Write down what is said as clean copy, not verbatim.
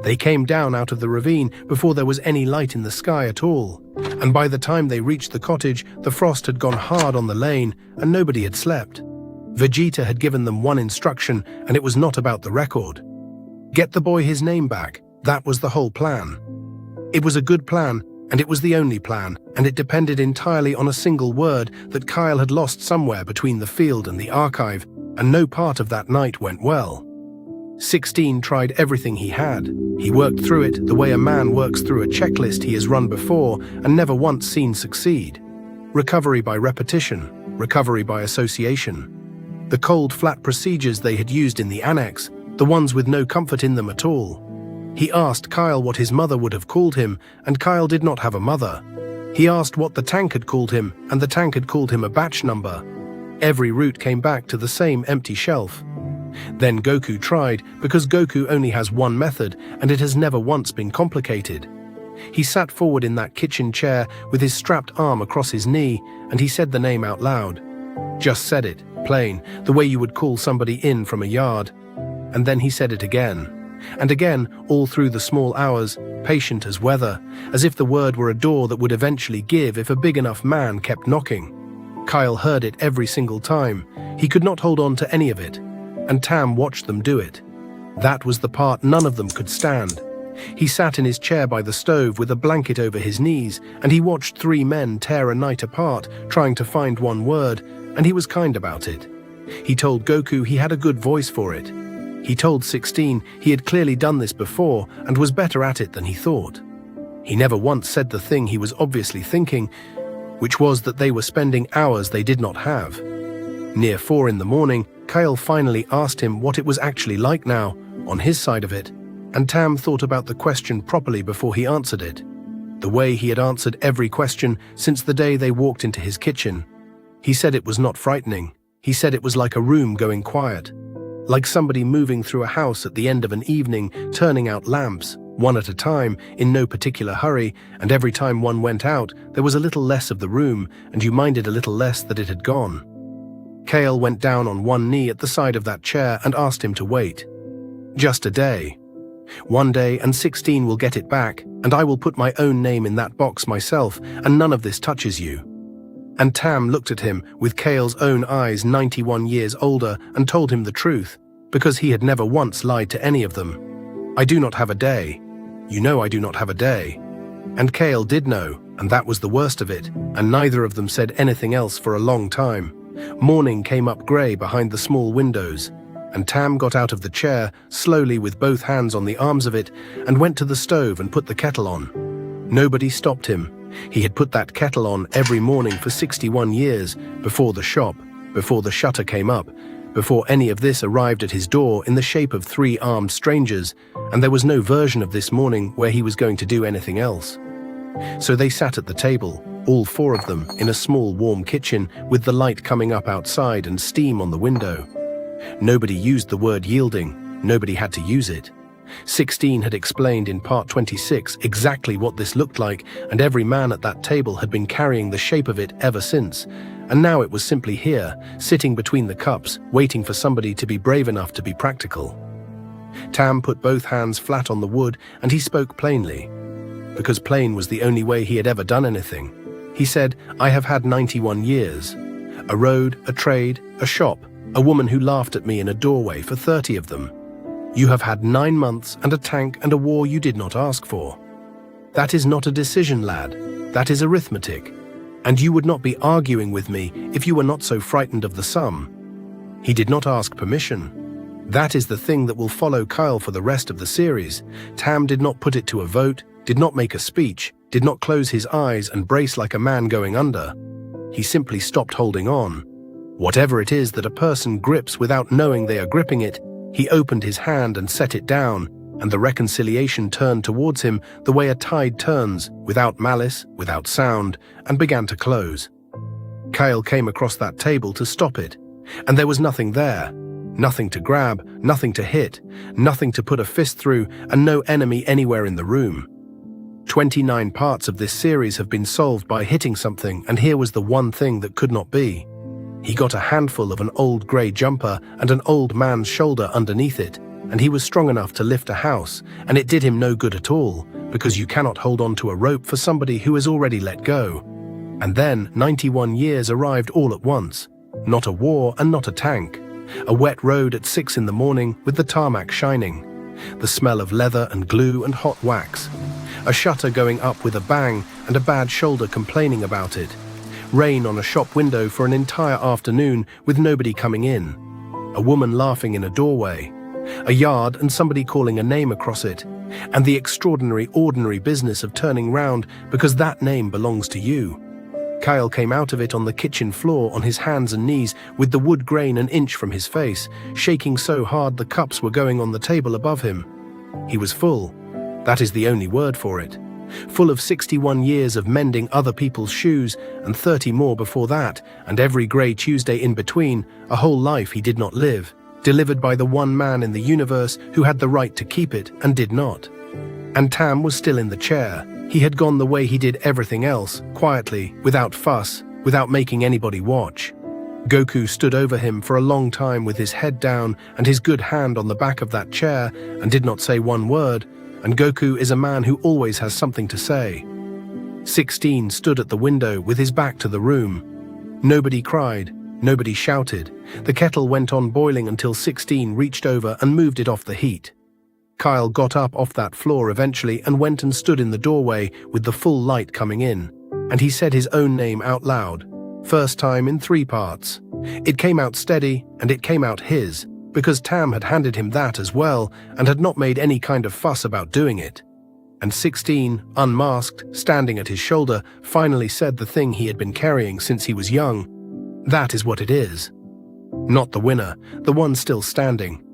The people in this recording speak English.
They came down out of the ravine before there was any light in the sky at all, and by the time they reached the cottage, the frost had gone hard on the lane and nobody had slept. Vegeta had given them one instruction, and it was not about the record. Get the boy his name back. That was the whole plan. It was a good plan, and it was the only plan, and it depended entirely on a single word that Kael had lost somewhere between the field and the archive, and no part of that night went well. 16 tried everything he had. He worked through it the way a man works through a checklist he has run before and never once seen succeed. Recovery by repetition, recovery by association. The cold, flat procedures they had used in the annex, the ones with no comfort in them at all. He asked Kael what his mother would have called him, and Kael did not have a mother. He asked what the tank had called him, and the tank had called him a batch number. Every route came back to the same empty shelf. Then Goku tried, because Goku only has one method, and it has never once been complicated. He sat forward in that kitchen chair with his strapped arm across his knee, and he said the name out loud. Just said it, plain, the way you would call somebody in from a yard. And then he said it again. And again, all through the small hours, patient as weather, as if the word were a door that would eventually give if a big enough man kept knocking. Kael heard it every single time. He could not hold on to any of it. And Tam watched them do it. That was the part none of them could stand. He sat in his chair by the stove with a blanket over his knees, and he watched 3 men tear a night apart, trying to find one word, and he was kind about it. He told Goku he had a good voice for it. He told 16 he had clearly done this before and was better at it than he thought. He never once said the thing he was obviously thinking, which was that they were spending hours they did not have. Near 4 in the morning, Kael finally asked him what it was actually like now, on his side of it, and Tam thought about the question properly before he answered it. The way he had answered every question since the day they walked into his kitchen. He said it was not frightening. He said it was like a room going quiet. Like somebody moving through a house at the end of an evening, turning out lamps, one at a time, in no particular hurry, and every time one went out, there was a little less of the room, and you minded a little less that it had gone. Kael went down on one knee at the side of that chair and asked him to wait. Just a day. One day, and 16 will get it back, and I will put my own name in that box myself, and none of this touches you. And Tam looked at him with Kael's own eyes 91 years older and told him the truth, because he had never once lied to any of them. I do not have a day. You know I do not have a day. And Kael did know, and that was the worst of it, and neither of them said anything else for a long time. Morning came up grey behind the small windows, and Tam got out of the chair, slowly with both hands on the arms of it, and went to the stove and put the kettle on. Nobody stopped him. He had put that kettle on every morning for 61 years, before the shop, before the shutter came up, before any of this arrived at his door in the shape of 3 armed strangers, and there was no version of this morning where he was going to do anything else. So they sat at the table, all 4 of them, in a small warm kitchen with the light coming up outside and steam on the window. Nobody used the word yielding, nobody had to use it. 16 had explained in part 26 exactly what this looked like, and every man at that table had been carrying the shape of it ever since, and now it was simply here, sitting between the cups, waiting for somebody to be brave enough to be practical. Tam put both hands flat on the wood, and he spoke plainly, because plain was the only way he had ever done anything. He said, I have had 91 years. A road, a trade, a shop, a woman who laughed at me in a doorway for 30 of them. You have had 9 months and a tank and a war you did not ask for. That is not a decision, lad. That is arithmetic. And you would not be arguing with me if you were not so frightened of the sum. He did not ask permission. That is the thing that will follow Kael for the rest of the series. Tam did not put it to a vote, did not make a speech, did not close his eyes and brace like a man going under. He simply stopped holding on. Whatever it is that a person grips without knowing they are gripping it, he opened his hand and set it down, and the reconciliation turned towards him the way a tide turns, without malice, without sound, and began to close. Kael came across that table to stop it, and there was nothing there. Nothing to grab, nothing to hit, nothing to put a fist through, and no enemy anywhere in the room. 29 parts of this series have been solved by hitting something, and here was the one thing that could not be. He got a handful of an old grey jumper and an old man's shoulder underneath it, and he was strong enough to lift a house, and it did him no good at all, because you cannot hold on to a rope for somebody who has already let go. And then 91 years arrived all at once. Not a war and not a tank. A wet road at 6 in the morning with the tarmac shining. The smell of leather and glue and hot wax. A shutter going up with a bang and a bad shoulder complaining about it. Rain on a shop window for an entire afternoon with nobody coming in. A woman laughing in a doorway. A yard and somebody calling a name across it. And the extraordinary ordinary business of turning round because that name belongs to you. Kael came out of it on the kitchen floor on his hands and knees with the wood grain an inch from his face, shaking so hard the cups were going on the table above him. He was full. That is the only word for it. Full of 61 years of mending other people's shoes and 30 more before that, and every grey Tuesday in between, a whole life he did not live, delivered by the one man in the universe who had the right to keep it and did not. And Tam was still in the chair. He had gone the way he did everything else, quietly, without fuss, without making anybody watch. Goku stood over him for a long time with his head down and his good hand on the back of that chair and did not say one word, and Goku is a man who always has something to say. 16 stood at the window with his back to the room. Nobody cried, nobody shouted. The kettle went on boiling until 16 reached over and moved it off the heat. Kael got up off that floor eventually and went and stood in the doorway with the full light coming in, and he said his own name out loud, first time in 3 parts. It came out steady, and it came out his, because Tam had handed him that as well and had not made any kind of fuss about doing it. And 16, unmasked, standing at his shoulder, finally said the thing he had been carrying since he was young. That is what it is. Not the winner, the one still standing.